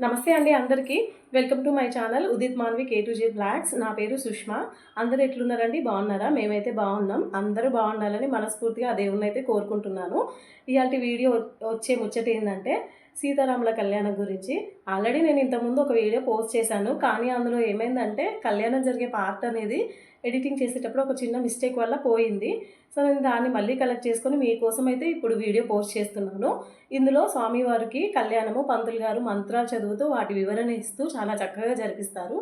నమస్తే అండి అందరికీ. Welcome to my channel Udit Manvi K2J blogs. నా పేరు సుష్మా. అందరూ ఎట్లున్నారండి? బాగున్నారా? మేమైతే బాగున్నాం. అందరూ బాగుండాలని మనస్ఫూర్తిగా ఆ దేవుణ్ణి అయితే కోరుకుంటున్నాను. ఇయాల్టి వీడియో వచ్చే ముచ్చట ఏంటంటే సీతారాముల కళ్యాణం గురించి. ఆల్రెడీ నేను ఇంతకుముందు ఒక వీడియో పోస్ట్ చేశాను, కానీ అందులో ఏమైందంటే కళ్యాణం జరిగే పార్ట్ అనేది ఎడిటింగ్ చేసేటప్పుడు ఒక చిన్న మిస్టేక్ వల్ల పోయింది. సో నేను దాన్ని మళ్ళీ కలెక్ట్ చేసుకొని మీకోసం అయితే ఇప్పుడు వీడియో పోస్ట్ చేస్తున్నాను. ఇందులో స్వామివారికి కళ్యాణము పంతులు గారు మంత్రాలు చదువుతూ వాటి వివరణ ఇస్తూ చాలా చక్కగా జరిపిస్తారు.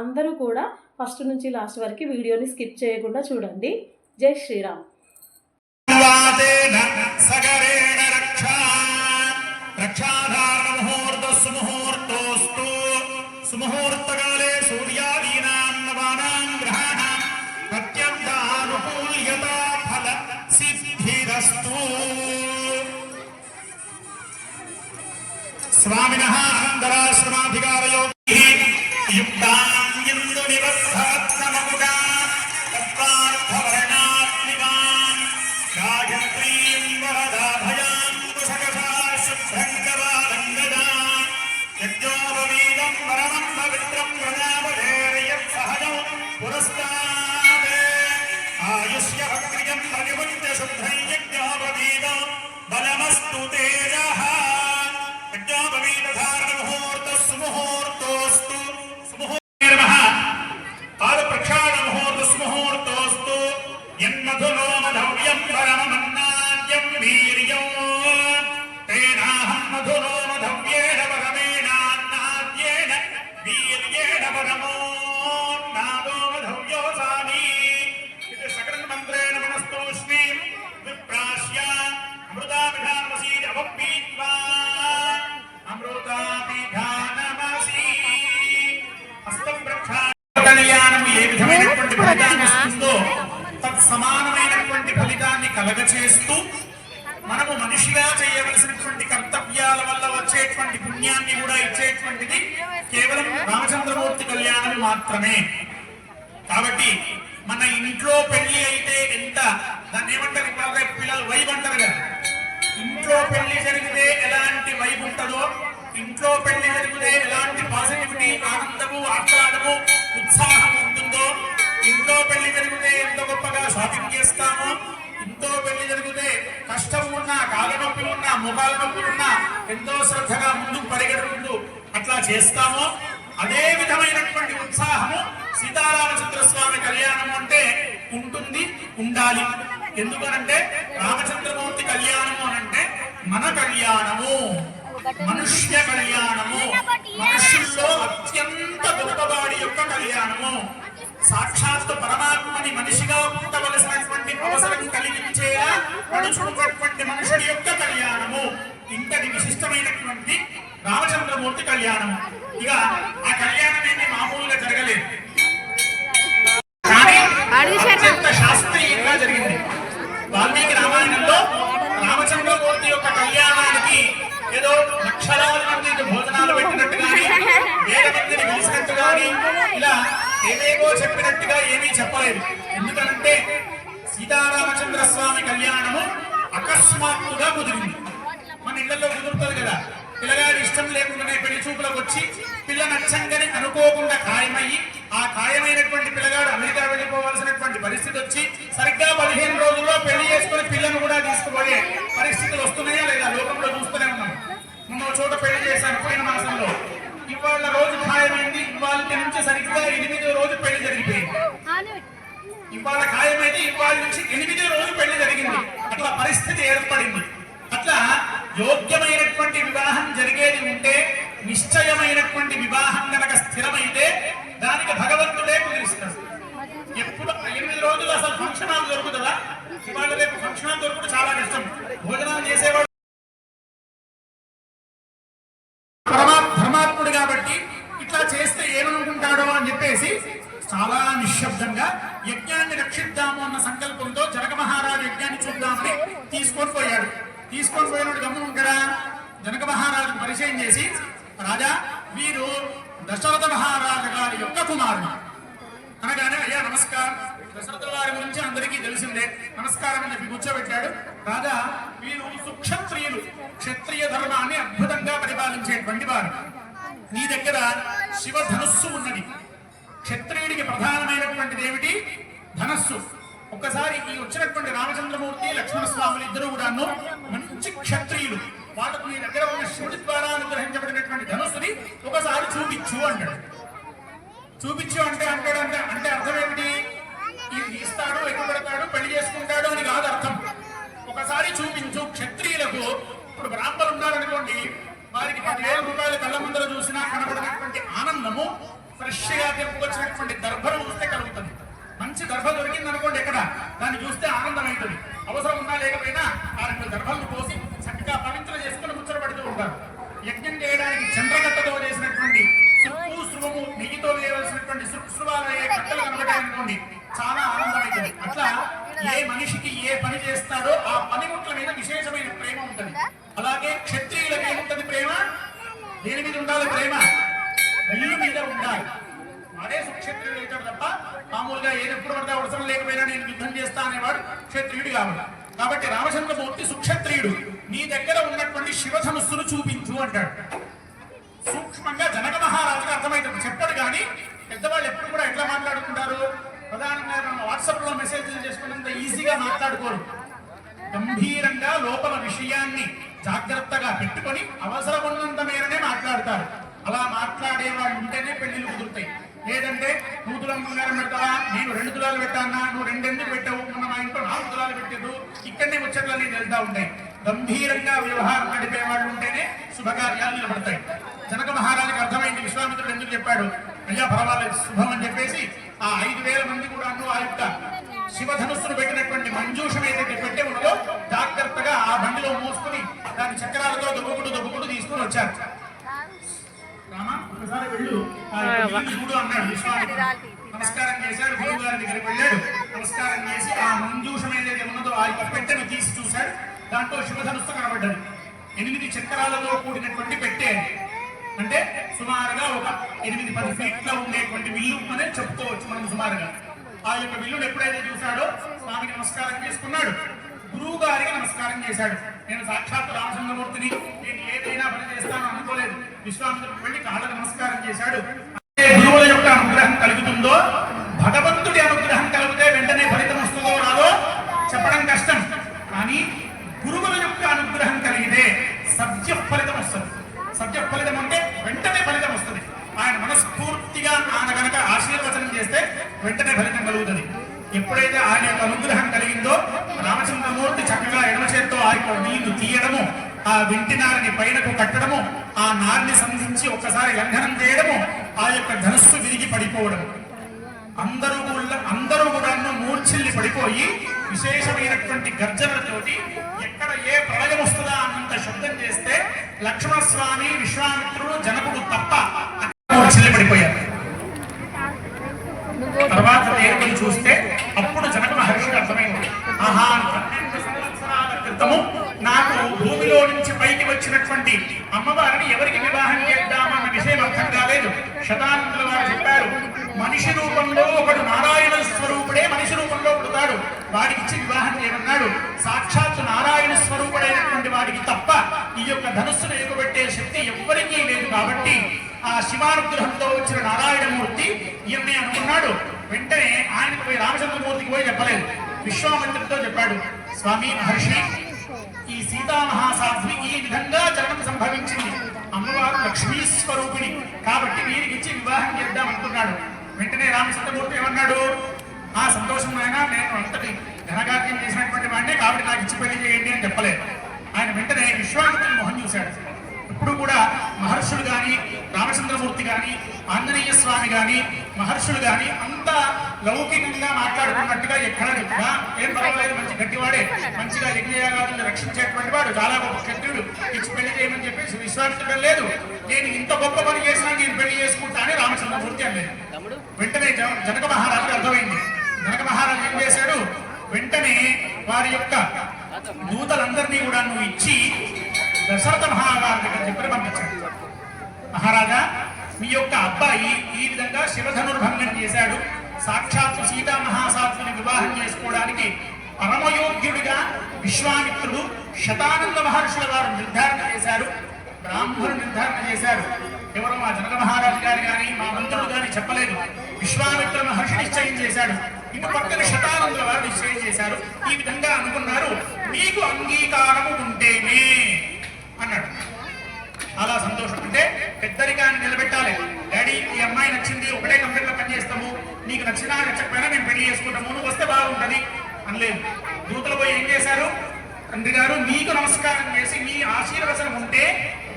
అందరూ కూడా ఫస్ట్ నుంచి లాస్ట్ వరకు వీడియోని స్కిప్ చేయకుండా చూడండి. జై శ్రీరామ్. సుముహూర్తకాలే సూర్యాదీనాం నవానాం గ్రహాణాం ప్రత్యర్థానుకూల్యతా ఫల సిద్ధిరస్తు. స్వామినః అనంతరాశ్రమాధికారయోగిః యుక్తాం ఇందు నివత్సరత్నమముగా తత్వార్థవర్ణాత్మికాం గాయత్రీం వరదాభయాం కుశకషా శుభ్రంకరాలంగదాం యజ్ఞోపవీదం వరమం పవిత్రం ప్రజాపతేర్యత్ సహజం పురస్తాదే ఆయుష్య భక్త్రియం ప్రతిపత్య శుద్ధం యజ్ఞోపవీదం బలమస్తు తేజః. యజ్ఞోపవీదధారణ ముహూర్త సుముహూర్తోస్తు సుముహూర్తేర్మః పాద ప్రక్షాళన ముహూర్త సుముహూర్తోస్తు యన్మధులోమధవ్యం పరమమన్నాద్యం వీర్యం తేనాహం మధులోమధవ్యేన పరమేణాన్నాద్యేన వీర్యేణ పరమో నాదోమధవ్యోసామి. ఇది సకల మంత్రేణ మనస్తు శ్రీం విప్రాశ్య అమృతాభిధానమసీది అవపీత్వా అమృతాభిధానమసీ హస్తం ప్రక్షాళన. కళ్యాణము ఏ విధమైనటువంటి ఫలితాన్ని ఇస్తుందో తత్సమానమైనటువంటి ఫలితాన్ని కలగచేస్తూ మనము మనిషిగా చేయవలసినటువంటి కర్తవ్యాల వల్ల వచ్చేటువంటి పుణ్యాన్ని కూడా ఇచ్చేటువంటిది కేవలం రామచంద్రమూర్తి కళ్యాణం మాత్రమే. కాబట్టి మన ఇంట్లో పెళ్లి అయితే ఎంత దాన్ని ఏమంటారు, పిల్లలు వైబ్ అంటారు కదా, ఇంట్లో పెళ్లి జరిగితే ఎలాంటి వైబ్ ఉంటుందో, ఇంట్లో పెళ్లి జరిగితే ఎలాంటి పాజిటివిటీ, ఆనందము, ఆహ్లాదము, ఉత్సాహం ఉంటుందో, ఇంట్లో పెళ్లి జరిగితే ఎంత గొప్పగా షాపింగ్ చేస్తామో, ఇంట్లో పెళ్లి జరిగితే కష్టం ఉన్నా, కాళ్ళ నొప్పి ఉన్నా, ముఖాల నొప్పి ఉన్నా ఎంతో శ్రద్ధగా ముందుకు పరిగెడుకుంటూ అట్లా చేస్తామో, అదే విధమైనటువంటి ఉత్సాహము సీతారామచంద్ర స్వామి కళ్యాణం అంటే ఉంటుంది, ఉండాలి. ఎందుకనంటే రామచంద్రమూర్తి కళ్యాణము అనంటే మన కళ్యాణము, మనుష్య కళ్యాణము, మనుషుల్లో అత్యంత గొప్పవాడి యొక్క కళ్యాణము, సాక్షాత్తు పరమాత్మని మనిషిగా పుట్టవలసినటువంటి అవసరం కలిగించేలా నడుచుకున్నటువంటి మనుషుడి యొక్క కళ్యాణము. ఇంతటి విశిష్టమైనటువంటి రామచంద్రమూర్తి కళ్యాణము. ఇక ఆ కళ్యాణం ఏంటి మామూలుగా జరగలేదు, కానీ అత్యంత శాస్త్రీయంగా జరిగింది. వాల్మీకి రామాయణంలో రామచంద్రమూర్తి యొక్క కళ్యాణానికి ఏదో లక్షలాది మందికి భోజనాలు పెట్టినట్టు కానీ, వేల మందిని కలిసినట్టు కానీ, ఇలా ఏదేవో చెప్పినట్టుగా ఏమీ చెప్పలేదు. ఎందుకంటే సీతారామచంద్ర స్వామి కళ్యాణము అకస్మాత్తుగా కుదిరింది. మన ఇళ్లలో కుదురుతుంది కదా, పిల్లగాడి ఇష్టం లేకుండానే పెళ్లి చూపులకు వచ్చి పిల్ల నచ్చంగానే అనుకోకుండా ఖాయమయ్యి, ఆ ఖాయమైనటువంటి పిల్లగాడు అమెరికా వెళ్ళిపోవాల్సినటువంటి పరిస్థితి వచ్చి సరిగ్గా 15 రోజుల్లో పెళ్లి చేసుకుని పిల్లను కూడా తీసుకుపోయే పరిస్థితులు వస్తున్నాయా లేదా? లోకంలో చూస్తూనే ఉన్నాం. మొన్న చోట పెళ్లి చేశాను పోయిన మాసంలో. ఇవాళ రోజు ఖాయమైంది, ఇవాళ నుంచి సరిగ్గా 8వ రోజు పెళ్లి జరిగిపోయింది. ఇవాళ ఖాయమైంది, ఇవాళ నుంచి 8వ రోజు పెళ్లి జరిగింది. అట్లా పరిస్థితి ఏర్పడింది. అట్లా యోగ్యమైనటువంటి వివాహం జరిగేది ఉంటే, నిశ్చయమైనటువంటి వివాహం కనుక స్థిరమైతే దానికి భగవంతుడే కుదిరిస్తాడు. ఎప్పుడు 8 రోజులు అసలు ఫంక్షన్ హాల్ దొరుకుతుందా? ఇవాళ రేపు ఫంక్షన్ హాల్ దొరుకుతుంది చాలా కష్టం. భోజనాలు చేసేవాడు ధర్మాత్ముడు కాబట్టి ఇట్లా చేస్తే ఏమనుకుంటాడో అని చెప్పేసి చాలా నిశ్శబ్దంగా యజ్ఞాన్ని రక్షిద్దాము అన్న సంకల్పంతో జనక మహారాజు యజ్ఞాన్ని చూద్దామని తీసుకొని పోయాడు. తీసుకొని పోయినప్పుడు గమనం కదా, జనక మహారాజు పరిచయం చేసి, రాజా వీరు దశరథ మహారాజు గారి యొక్క కుమారుడు అనగానే, అయ్యా నమస్కారం, దశరథ వారి గురించి అందరికీ తెలిసిందే, నమస్కారం అని చెప్పి కూర్చోబెట్టాడు. రాజా వీరు సుక్షత్రియులు, క్షత్రియ ధర్మాన్ని అద్భుతంగా పరిపాలించేటువంటి వారు. నీ దగ్గర శివధనుస్సు ఉన్నది. క్షత్రియుడికి ప్రధానమైనటువంటిది ఏమిటి? ధనస్సు. ఒక్కసారి ఈ వచ్చినటువంటి రామచంద్రమూర్తి లక్ష్మణస్వాములు ఇద్దరు కూడాను మంచి క్షత్రియులు. వాళ్ళకు నీ దగ్గర ఉన్న శివుడి ద్వారా అనుగ్రహించబడినటువంటి ధనుస్సుని ఒకసారి చూపించు అంటాడు. చూపించు అంటే అంటే అర్థం ఏమిటి? ఇస్తాడు, ఎక్కబెడతాడు, పెళ్లి చేసుకుంటాడు అని కాదు అర్థం. ఒకసారి చూపించు. క్షత్రియులకు ఇప్పుడు బ్రాహ్మణులు ఉన్నారనుకోండి, వారికి 10,000 రూపాయలు కళ్ళ ముందర చూసినా కనబడినటువంటి ఆనందము ఫ్రెష్ గా తెప్పుకొచ్చినటువంటి దర్భను చూస్తే కలుగుతుంది. మంచి దర్భ దొరికింది అనుకోండి ఎక్కడ, దాన్ని చూస్తే ఆనందం అవుతుంది. అవసరం ఉన్నా లేకపోయినా ఆ 2 దర్భలను పోసి చక్కగా పవిత్ర చేసుకుని ముచ్చటపడుతూ ఉంటారు. యజ్ఞం చేయడానికి చంద్రగట్టతో చేసినటువంటి సుప్పు శృవము నెయ్యితో వేయవలసినటువంటి శృవాలయ్యే కట్టలు కనబడాలనుకోండి, చాలా ఆనందమైంది. అట్లా ఏ మనిషికి ఏ పని చేస్తాడో ఆ పనిముట్ల మీద విశేషమైన ప్రేమ ఉంటుంది. అలాగే క్షత్రియులకు ఏముంటుంది ప్రేమ? దేని మీద ఉండాలి ప్రేమ? విల్లు మీద ఉండాలి. అదే సుక్షత్రియుడు అవుతాడు తప్ప మామూలుగా ఏదెప్పుడు పడితే అవసరం లేకపోయినా నేను యుద్ధం చేస్తా అనేవాడు క్షత్రియుడు కావాలి. కాబట్టి రామచంద్రమూర్తి సుక్షత్రియుడు. నీ దగ్గర ఉన్నటువంటి శివధనుస్సును చూపించు అంటాడు. సూక్ష్మంగా జనక మహారాజుకు అర్థమైంది. చెప్పాడు కానీ పెద్దవాళ్ళు ఎప్పుడు కూడా ఎట్లా మాట్లాడుకుంటారు? ప్రధానంగా మనం వాట్సాప్ లో మెసేజ్లు చేసుకున్నంత ఈజీగా మాట్లాడుకోరు. గంభీరంగా లోపల విషయాన్ని జాగ్రత్తగా పెట్టుకొని అవసరం ఉన్నంత మేరనే మాట్లాడతారు. అలా మాట్లాడే వాళ్ళు ఉంటేనే పెళ్లిళ్ళు కుదురుతాయి. లేదంటే 2 తులాలు బంగారం పెడతావా, నేను 2 తులాలు పెట్టానా, నువ్వు 2 ఎందుకు పెట్టావు, మొన్న మా ఇంట్లో 4 తులాలు పెట్టారు, ఇక్కడనే ముచ్చట్లన్నీ వెళ్తా ఉంటాయి. గంభీరంగా వ్యవహారం నడిపే వాళ్ళు ఉంటేనే శుభకార్యాలు నిలబడతాయి. జనక మహారాజుకి అర్థమైంది. విశ్వామిత్రుడు ఎందుకు చెప్పాడు? అయ్యా పర్వాలేదు శుభం అని చెప్పేసి ఆ 5,000 మంది కూడా ఆ యొక్క శివధనుస్సును పెట్టినటువంటి మంజూషం ఏదైతే పెట్టే ఉందో జాగ్రత్తగా ఆ బండిలో మోసుకుని దాని చక్రాలతో దొబ్బుకుంటూ తీసుకుని వచ్చారు. రామ ఒకసారి వెళ్ళు చూడు అన్నాడు విశ్వామిత్రుడు. నమస్కారం చేశాడు. గురువు గారి దగ్గరికి వెళ్ళాడు. నమస్కారం చేసి ఆ మంజూషం ఏదైతే ఉన్నదో ఆ యొక్క పెట్టెను తీసి చూశాడు. దాంట్లో శివధనుస్సు కనబడ్డది. 8 చక్రాలతో కూడినటువంటి పెట్టె. అంటే సుమారుగా ఒక 8-10 ఫీట్ల ఉండేటువంటి విల్లు అనే చెప్పుకోవచ్చు మనం సుమారుగా. ఆ యొక్క విల్లును ఎప్పుడైతే చూశాడో స్వామికి నమస్కారం చేసుకున్నాడు. గురువు గారికి నమస్కారం చేశాడు. నేను సాక్షాత్ రామచంద్రమూర్తిని, నేను ఏదైనా పని చేస్తాను అనుకోలేదు. విశ్వామిత్రుడు వెళ్ళి కాళ్ళకు నమస్కారం చేశాడు. గురువుల యొక్క అనుగ్రహం కలుగుతుందో, భగవంతుడి అనుగ్రహం కలిగితే వెంటనే ఫలితం వస్తుందో రాదో చెప్పడం కష్టం. కానీ గురువుల యొక్క అనుగ్రహం కలిగితే సత్య ఫలితం వస్తుంది. సత్య ఫలితం అంటే వెంటనే ఫలితం వస్తుంది. ఆయన మనస్ఫూర్తిగా ఆయన కనుక ఆశీర్వచనం చేస్తే వెంటనే ఫలితం కలుగుతుంది. ఎప్పుడైతే ఆయన యొక్క అనుగ్రహం కలిగిందో రామచంద్రమూర్తి చక్కగా ఎడమ చేత్తో ఆ యొక్క నీళ్లు తీయడము, ఆ వెంటి నారిని పైనకు కట్టడము, ఆ నారిని సంధించి ఒక్కసారి లంఘనం చేయడము, ఆ యొక్క ధనుస్సు విరిగి పడిపోవడము. అందరూ కూడా మూర్ఛిల్లి పడిపోయి విశేషమైనటువంటి గర్జనలతోటి ఎక్కడ ఏ ప్రళయం వస్తుందా అన్నంత శబ్దం చేస్తే లక్ష్మణస్వామి, విశ్వామిత్రుడు, జనకుడు తప్ప మూర్ఛిల్లి పడిపోయారు. తర్వాత తేరుకొని చూస్తే అప్పుడు జనక మహర్షికి అర్థమైంది. ఆహా, 12 సంవత్సరాల క్రితము నాకు భూమిలో నుంచి పైకి వచ్చినటువంటి అమ్మవారిని ఎవరికి వివాహం చేద్దామన్న విషయం అర్థం కాలేదు. శతానందుల వారు చెప్పారు, మనిషి రూపంలో ఒకడు నారాయణ స్వరూపుడే మనిషి రూపంలో పుడతాడు, వాడికి ఇచ్చి వివాహం చేయమన్నాడు. సాక్షాత్ నారాయణ స్వరూపుడైనటువంటి వాడికి తప్ప ఈ యొక్క ధనుస్సును ఎగుబెట్టే శక్తి ఎవ్వరికీ లేదు. కాబట్టి ఆ శివానుగ్రహంతో వచ్చిన నారాయణమూర్తి ఈయన్ని అనుకున్నాడు. వెంటనే ఆయనకు పోయి రామచంద్రమూర్తికి పోయి చెప్పలేదు, విశ్వామిత్రుడితో చెప్పాడు. స్వామి మహర్షి, ఈ సీతామహాసాధ్వి ఈ విధంగా జన్మ సంభవించింది. అమ్మవారు లక్ష్మీ స్వరూపిణి కాబట్టి వీరికి ఇచ్చి వివాహం చేద్దాం అనుకున్నాడు. వెంటనే రామచంద్రమూర్తి ఏమన్నాడు? ఆ సంతోషం అయినా నేను అంతటి ఘనకార్యం చేసినటువంటి వాడినే, కాబట్టి నాకు ఇచ్చి పెళ్లి చేయండి అని చెప్పలేదు. ఆయన వెంటనే విశ్వామిత్రుని మొహం చూశాడు. ఇప్పుడు కూడా మహర్షులు కానీ, రామచంద్రమూర్తి కానీ, ఆంజనేయ స్వామి కానీ, మహర్షులు కానీ అంత లౌకికంగా మాట్లాడుకున్నట్టుగా ఎక్కడ చెప్తా ఏం పర్వాలేదు, మంచి గట్టివాడే, మంచిగా యజ్ఞయాగాలను రక్షించేటువంటి వాడు, చాలా గొప్ప క్షత్రుడు, ఇచ్చి పెళ్లి చేయమని చెప్పేసి విశ్వామిత్రుడు లేదు. నేను ఇంత గొప్ప పని చేసినా నేను పెళ్లి చేసుకుంటా అని రామచంద్రమూర్తి అనలేదు. వెంటనే జనక మహారాజుకు అర్థమైంది. జనక మహారాజు ఏం చేశాడు? వెంటనే వారి యొక్క దూతలందరినీ కూడా నువ్వు ఇచ్చి దశరథ మహారాజు దగ్గర చెప్పి పంపించాడు. మహారాజా, మీ యొక్క అబ్బాయి ఈ విధంగా శివధనుర్భంగం చేశాడు. సాక్షాత్ సీతా మహాసాధ్విని వివాహం చేసుకోవడానికి పరమయోగ్యుడిగా విశ్వామిత్రుడు, శతానంద మహర్షుల వారు నిర్ధారణ చేశారు. బ్రాహ్మణుడు నిర్ధారణ చేశారు. ఎవరో మా జనక మహారాజు గారు కానీ మా మంత్రులు కానీ చెప్పలేదు. విశ్వామిత్ర మహర్షి నిశ్చయం చేశాడు. ఇటు పక్కన శతానందుల వారు నిశ్చయం చేశారు. ఈ విధంగా అనుకున్నారు, మీకు అంగీకారము ఉంటేనే అన్నాడు. చాలా సంతోషం. అంటే పెద్దరికాన్ని నిలబెట్టాలి. డాడీ ఈ అమ్మాయి నచ్చింది, ఒకటే కంపెనీలో పనిచేస్తాము, నీకు నచ్చినా నచ్చకపోయినా మేము పెళ్లి చేసుకుంటాము, నువ్వు వస్తే బాగుంటది అనలేదు. దూతలు పోయి ఏం చేశారు, తండ్రి గారు మీకు నమస్కారం చేసి మీ ఆశీర్వచనం ఉంటే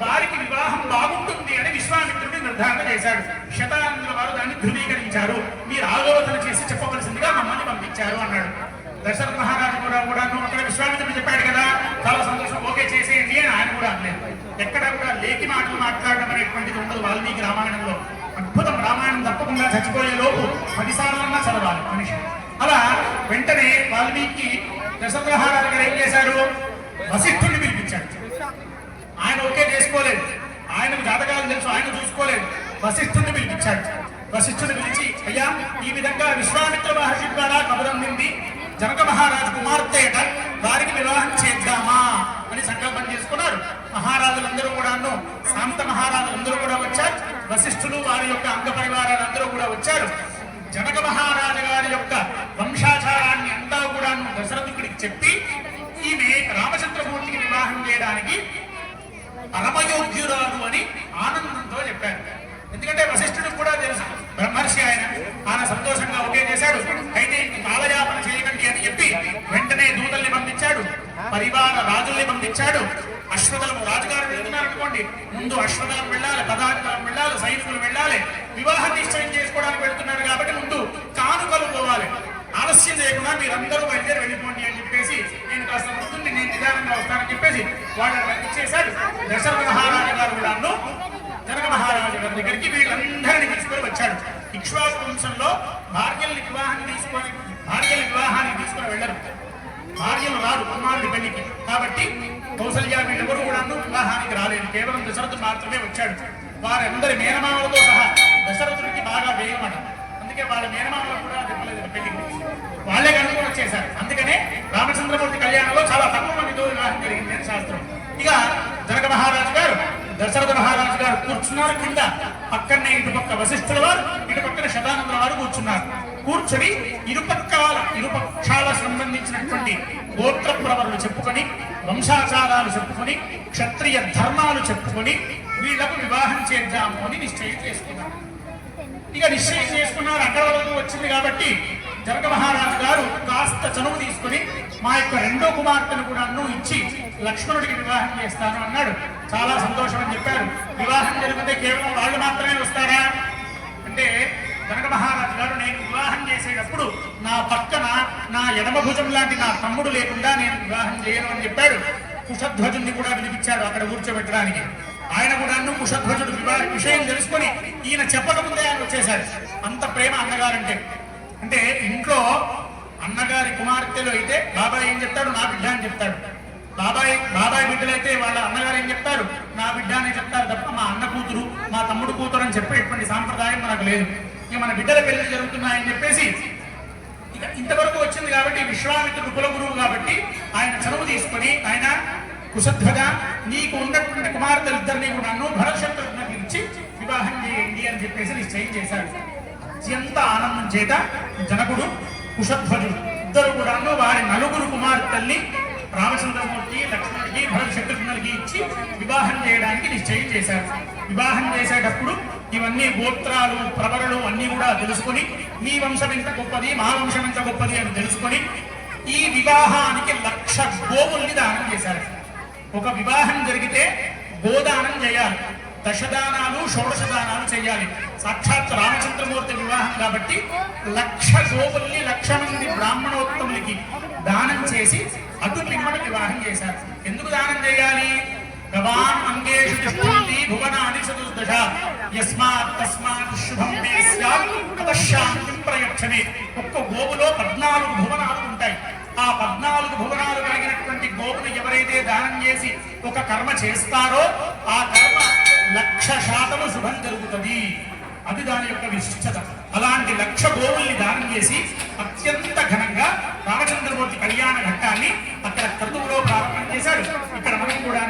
వారికి వివాహం బాగుంటుంది అని విశ్వామిత్రుడిని నిర్ధారణ చేశాడు. శతానందుల వారు దాన్ని ధృవీకరించారు. మీరు ఆలోచన చేసి చెప్పవలసిందిగా మమ్మల్ని పంపించారు అన్నాడు. దశరథ మహారాజు కూడా అక్కడ విశ్వామిత్రుడు చెప్పాడు కదా, చాలా సంతోషం, ఓకే చేసేయండి అని ఆయన కూడా అనలేదు. ఎక్కడ కూడా లేకి మాటలు మాట్లాడడం అనేటువంటిది ఉండదు వాల్మీకి రామాయణంలో. అద్భుతం. రామాయణం తప్పకుండా చచ్చిపోయే లోపు 10 సార్లన్నా చదవాలి మనిషి. అలా వెంటనే వాల్మీకి దశరథ మహారాజు గారు ఏం చేశారు, వశిష్ఠుడిని పిలిపించాడు. ఆయన ఓకే చేసుకోలేదు, ఆయనకు జాతకాలు తెలుసు, ఆయన చూసుకోలేదు. వశిష్ఠుడిని పిలిపించాడు. వశిష్ఠుడిని పిలిచి, అయ్యా ఈ విధంగా విశ్వామిత్ర మహర్షి ద్వారా కబురందింది, జనక మహారాజు కుమార్తె వారికి వివాహం చేద్దామా అని సంకల్పం చేసుకున్నారు. మహారాజులందరూ కూడాను, శాంత మహారాజులందరూ కూడా వచ్చారు. వశిష్ఠులు వారి యొక్క అంగ పరివారాలందరూ కూడా వచ్చారు. జనక మహారాజు గారి యొక్క వంశాచారాన్ని అంతా కూడా దశరథుడికి చెప్పి ఈమె రామచంద్రమూర్తికి వివాహం చేయడానికి పరమయోగ్యురాలు అని ఆనందంతో చెప్పారు. ఎందుకంటే వశిష్ఠుడికి కూడా తెలుసు, బ్రహ్మర్షి ఆయన సంతోషంగా ఒకే చేశాడు. అయితే కాలయాపన చేయకండి అని చెప్పి వెంటనే దూతల్ని పంపించాడు, పరివార రాజుల్ని పంపించాడు. అశ్వదళము రాజుగారు వెళ్తున్నారు అనుకోండి, ముందు అశ్వదళం వెళ్ళాలి, పదార్థం వెళ్ళాలి, సైనికులు వెళ్ళాలి. వివాహం నిశ్చయం చేసుకోవడానికి వెళ్తున్నారు కాబట్టి ముందు కానుకలు పోవాలి. ఆలస్యం చేయకుండా మీరందరూ బయలుదేరి వెళ్ళిపోండి అని చెప్పేసి, నేను కాస్త ముందుండి నేను నిదానంగా వస్తానని చెప్పేసి వాళ్ళని ఇచ్చేశాడు. దశరథ మహారాజు గారు కూడాను జనక మహారాజు గారి దగ్గరికి వీళ్ళందరినీ తీసుకొని వచ్చాడు. ఇక్ష్వాకు వంశంలో భార్యల్ని వివాహానికి తీసుకుని వెళ్ళరు. భార్యలు రాదు కుమారుడి పెళ్లికి. కాబట్టి కౌసల్య వీళ్ళెవరూ కూడాను వివాహానికి రాలేదు. కేవలం దశరథుడు మాత్రమే వచ్చాడు. వారందరి మేనమామలతో సహా దశరథుడికి బాగా వేయమట. అందుకే వాళ్ళ మేనమామలు కూడా చెప్పలేదు పెళ్లికి, వాళ్ళే కనుక్కొని వచ్చేశారు. అందుకనే రామచంద్రమూర్తి కళ్యాణంలో చాలా తక్కువ మందితో వివాహం జరిగింది అని శాస్త్రం. ఇక జనక మహారాజు గారు, దశరథ మహారాజు గారు కూర్చున్నారు కింద. పక్కనే ఇటుపక్క వశిష్ఠుల వారు, ఇటు పక్కన శతానందుల వారు కూర్చున్నారు. కూర్చొని ఇరుపక్షాల సంబంధించినటువంటి గోత్ర ప్రవరులు చెప్పుకొని, వంశాచారాలు చెప్పుకొని, క్షత్రియ ధర్మాలు చెప్పుకొని వీళ్లకు వివాహం చేద్దాము అని నిశ్చయం చేసుకున్నారు. ఇక నిశ్చయం చేసుకున్నారు. అక్కడ వరకు వచ్చింది కాబట్టి జనక మహారాజు గారు కాస్త చనువు తీసుకుని, మా యొక్క రెండో కుమార్తెను కూడా ఇచ్చి లక్ష్మణుడికి వివాహం చేస్తాను అన్నాడు. చాలా సంతోషం అని చెప్పారు. వివాహం జరిగితే కేవలం వాళ్ళు మాత్రమే వస్తారా అంటే, జనక మహారాజు గారు నేను వివాహం చేసేటప్పుడు నా పక్కన నా ఎడమ భుజం లాంటి నా తమ్ముడు లేకుండా నేను వివాహం చేయను అని చెప్పాడు. కుశధ్వజుడిని కూడా పిలిపించాడు అక్కడ కూర్చోబెట్టడానికి. ఆయన కూడా కుశధ్వజుడు విషయం తెలుసుకొని ఈయన చెప్పకముందే ఆయన వచ్చేశాడు. అంత ప్రేమ అన్నగారంటే. అంటే ఇంట్లో అన్నగారి కుమార్తెలు అయితే బాబాయ్ ఏం చెప్తాడు, నా బిడ్డ అని చెప్తాడు. బాబాయ్ బిడ్డలైతే వాళ్ళ అన్నగారు ఏం చెప్తారు, నా బిడ్డ అని చెప్తారు తప్ప మా అన్న కూతురు, మా తమ్ముడు కూతురు అని చెప్పేటువంటి సాంప్రదాయం మనకు లేదు. ఇక మన బిడ్డల పెళ్లి జరుగుతున్నాయని చెప్పేసి ఇక ఇంతవరకు వచ్చింది కాబట్టి విశ్వామిత్రుడు కులగురువు కాబట్టి ఆయన చనువు తీసుకొని, ఆయన కుశధ్వజ నీకు ఉన్నటువంటి కుమార్తెలిద్దరినీ కూడా భరతశత్రుఘ్నులకు ఇచ్చి వివాహం చేయండి అని చెప్పేసి నిశ్చయం చేశాడు. అత్యంత ఆనందం చేత జనకుడు, కుశధ్వజుడు ఇద్దరు కూడాను వారి నలుగురు కుమార్తెల్ని రామచంద్రమూర్తి, లక్ష్మణుడికి, భరతశత్రుఘ్నులకి ఇచ్చి వివాహం చేయడానికి నిశ్చయం చేశారు. వివాహం చేసేటప్పుడు ఇవన్నీ గోత్రాలు ప్రవరలు అన్నీ కూడా తెలుసుకొని, మీ వంశం ఎంత గొప్పది, మా వంశం ఎంత గొప్పది అని తెలుసుకొని ఈ వివాహానికి 1,00,000 గోవుల్ని దానం చేశారు. ఒక వివాహం జరిగితే గోదానం చేయాలి. 10 దానాలు 16 దానాలు చేయాలి. సాక్షాత్ రామచంద్రమూర్తి వివాహం కాబట్టి 1,00,000 గోవుల్ని 1,00,000 మంది బ్రాహ్మణోత్తములకి దానం చేసి అటు పిమ్మడి వివాహం చేశారు. ఎందుకు దానం చేయాలి? గవాన్ అంగేషు తిష్టంతి భువనాని చతుర్దశ యస్మాత్ తస్మాత్ శుభం మే స్యాత్ తతశాంతిం ప్రయచ్చమే. ఒక్క గోవులో 14 భువనాలు ఉంటాయి. ఆ 14 భువనాలు కలిగినటువంటి గోవును ఎవరైతే దానం చేసి ఒక కర్మ చేస్తారో ఆ కర్మ 1,00,000% శుభం జరుగుతుంది. అది దాని యొక్క విశిష్టత. అలాంటి 1,00,000 గోవుల్ని దానం చేసి అత్యంత ఘనంగా రామచంద్రమూర్తి కళ్యాణ ఘట్టాన్ని అక్కడ క్రతువులో ప్రారంభం చేశాడు. ఇక్కడ మనం కూడా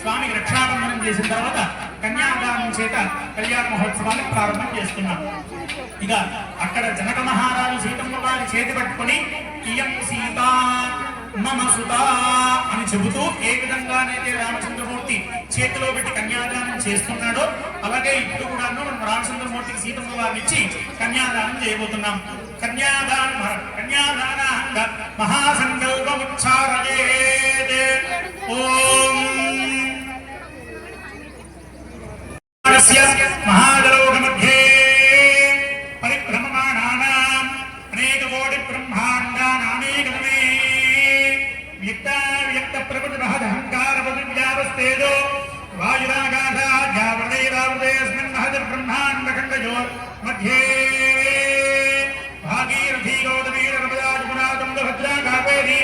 స్వామికి రక్షాబంధనం చేసిన తర్వాత కన్యాదానం చేత కళ్యాణ మహోత్సవాన్ని ప్రారంభం చేస్తున్నాం. ఇక అక్కడ జనక మహారాజు సీతమ్మ వారి చేతి పట్టుకొని ఇయం సీత మమ సుత అని చెబుతూ ఏ విధంగానైతే రామచంద్రమూర్తి చేతిలో పెట్టి కన్యాదానం చేస్తున్నాడో అలాగే ఇప్పుడు కూడా మనం రామచంద్రమూర్తికి సీతమ్మ వారిని ఇచ్చి కన్యాదానం చేయబోతున్నాం. కన్యాదాన మహాసంకల్పముచ్చారయేత్. ఓం మహాజలోక మధ్యే పరిభ్రమమాణానాం అనేక కోటి బ్రహ్మాండానామేకమే వ్యక్త ప్రకృతి మహదహంకార పృథివ్యావస్తేజో వాయురాగాధాద్యావృతైరావృతేస్మిన్ మహద్ బ్రహ్మాండ ఖండయో మధ్యే భాగీరథీ గౌతమీ నర్మదా యమునా తుంగభద్రా కావేరీ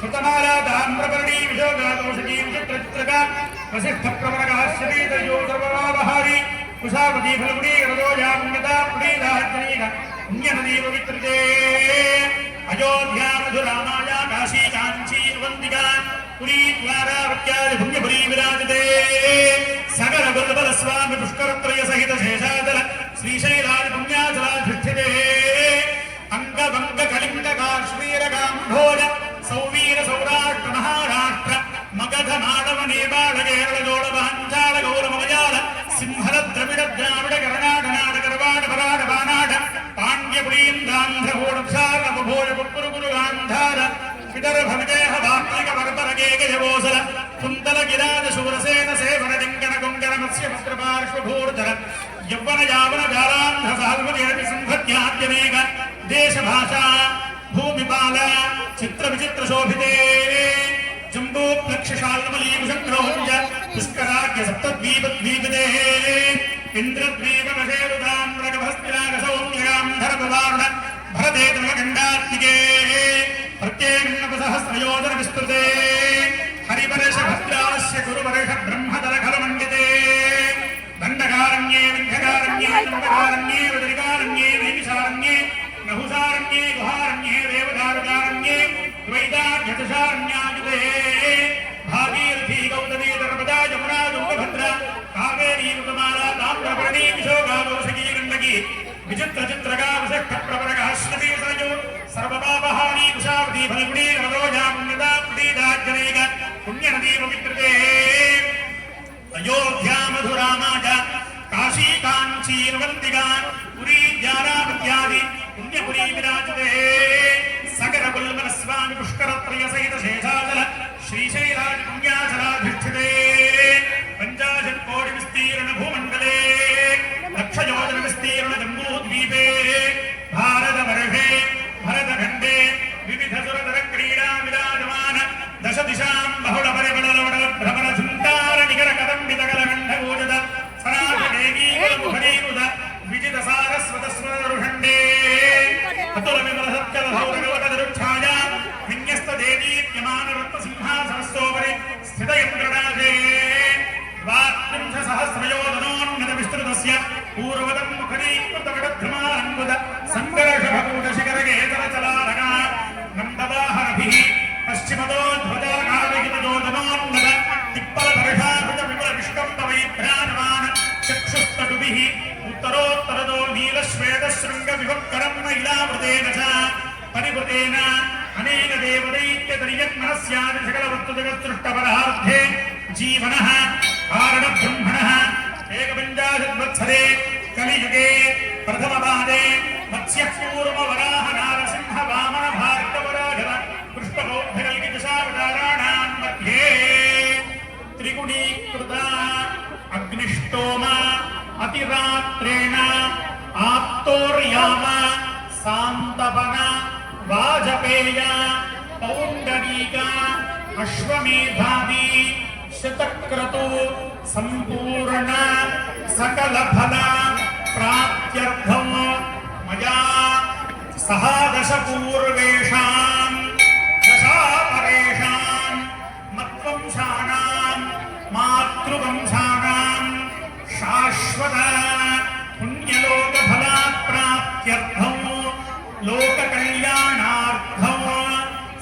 కృతమాలా తామ్రపర్ణీ విశోగాదోషణీ విచిత్రచిత్రకా వసిష్ఠ ప్రవరగాశ్యమీ తయో సర్వవావహారీ కుశావతీ ఫలమునీ రజోజామ్యతా పుణీదార్జనీక పుణ్యనదీ పవిత్రతే అయోధ్యా మధురామాయ కాశీ కాంచీ వంతికా పురీ ద్వారావత్యాది పుణ్యపురీ విరాజతే సకల బలబల స్వామి పుష్కరత్రయ సహిత శేషాచల శ్రీశైలాది పుణ్యాచలాధిష్ఠితే అంగవంగ కళింగ కాశ్మీర కాంభోజ సౌవీర సౌరాష్ట్ర మహారాష్ట్ర మగధ మాడవ నేపాళ కేరళ జోడ పాంచాల గౌరవమయాల సింహల ద్రవిడ ద్రావిడ కర్ణాట నాట కర్వాట పరాట బానాట పాండ్యపురీంద్రాంధ్ర హోడక్షార భోజ పుప్పురుగురు గాంధార విదర్భ విదేహ వార్తిక వరపర గేగజవోసల కుంతల గిరాజ శూరసేన సేవన డింకణ కొంకణ మత్స్య వస్త్రపార్శ్వభూర్ధర యవ్వన యావన జాలాంధ్ర సాల్వదేవి సంహత్యాద్యనేక దేశ భాషా భూమిపాల చిత్ర విచిత్ర శోభితే జంబూ ప్లక్షశాల్మలీభుషంక్రౌంజ పుష్కరాఖ్య సప్తద్వీపద్వీపదే ఇంద్రద్వీప వశేరుదామ్రగభస్తిరాగసౌమ్యగాంధరపవారుణ భరతేతమగండాత్మికే ప్రత్యేకసహస్రయోజన విస్తృతే హరివర్ష భద్రాస్య గురువర్ష బ్రహ్మదలఖలమండితే దండకారణ్యే వింధ్యకారణ్యే దండకారణ్యే వదరికారణ్యే నైమిషారణ్యే నహుసారణ్యే గుహారణ్యే దేవదారుకారణ్యే ద్వైతార్ఘ్యతుషారణ్యాయుతే భాగీరథీ గౌతమీ నర్మదా యమునా తుంగభద్ర కావేరీ కృతమాలా తామ్రపర్ణీ విశోగాదోషకీ గండకీ విచిత్ర చిత్రగా వసిష్ఠ ప్రవరగాశ్వతీ సరయో సర్వపాపహారీ కుశావతీ ఫలగుణీ రజోజామ్యతా పుణీదార్జనైక పుణ్యనదీ పవిత్రతే అయోధ్యా మధురామాజ కాశీ కాంచీర్వంతికా పురీ జ్ఞానావత్యాది పుణ్యపురీ విరాజతే సకల బల్మల స్వామి పుష్కరత్రయ సహిత శేషాచల శ్రీశైలాది పుణ్యాచలాధిష్ఠితే పంచాశత్ కోటి విస్తీర్ణ భూమండలే లక్షయోజన విస్తీర్ణ జంబూద్వీపే భారతవర్షే భరతఖండే వివిధ సురధర క్రీడా విరాజమాన దశ దిశాం బహుళ పరిమళ భ్రమణ ఝుంటార నికర కదంబిత కలగంధగోజద సనాతనేకీకృత విజిత సారస్వత స్వరుషండే అతుల విమల సత్కల భౌరగవతరుఛాయ విన్యస్త దేదీప్యమాన రత్న సింహాసనస్తోపరి స్థితయంత్రణాదే ద్వాత్రింశ సహస్రయోజనోన్నత విస్తృతస్య పూర్వదం ముఖరీకృత విడధ్రమానంగుద సంకర్షభూత శిఖరగేతర చలారక నందవాహనభిః పశ్చిమదో ధ్వజాకారహితయోజనోన్నత తిప్పల దర్శాభృత విపుల విష్కంబ వైభ్రాజమాన చక్షుస్తటుభిః ఉత్తరోత్తరదో నీలశ్వేత శృంగ విభక్కరం మహిళావృతేన చ పరివృతేన అనేక దేవదైత్యతరియన్మనస్యాది సకల వస్తుజగత్సృష్టపరార్థే జీవనః కారణ బ్రహ్మణః ఏకపంచాశద్వత్సరే కలియుగే ప్రథమపాదే మత్స్యః కూర్మ వరాహ నారసింహ వామన భార్గవరాఘవ పుష్పబౌద్ధకల్కితశావతారాణాం మధ్యే త్రిగుణీకృత అగ్నిష్టోమ అతిరాత్రేణ ఆప్తోర్యామ శాంతపన వాజపేయ పౌండరీక అశ్వమేధాది శతక్రతు సంపూర్ణ సకల ఫల ప్రాప్త్యర్థం మయా సహాదశ పూర్వేషాం దశాపరేషాం మత్వంశానాం మాతృవంశానాం శాశ్వత పుణ్యలోక ఫలా ప్రాప్త్యర్థం లోక కళ్యాణార్థం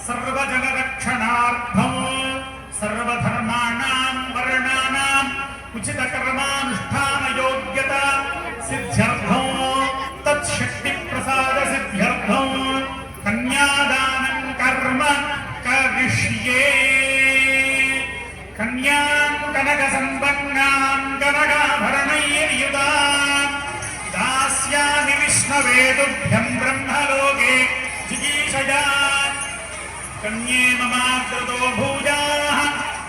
సర్వజన రక్షణార్థం సర్వధర్మాణాం వర్ణానాం ఉచిత కర్మానుష్ఠాన యోగ్యత సిద్ధ్యర్థం తచ్చక్తి ప్రసాద సిద్ధ్యర్థం కన్యాదానం కర్మ కరిష్యే కన్యాం కనక సంపన్నాం కనకాభరణైర్యుతాం దాస్యామి విష్ణవేతుభ్యం బ్రహ్మలోకే జిగీషయా కన్యే మమాదృతో భూజాః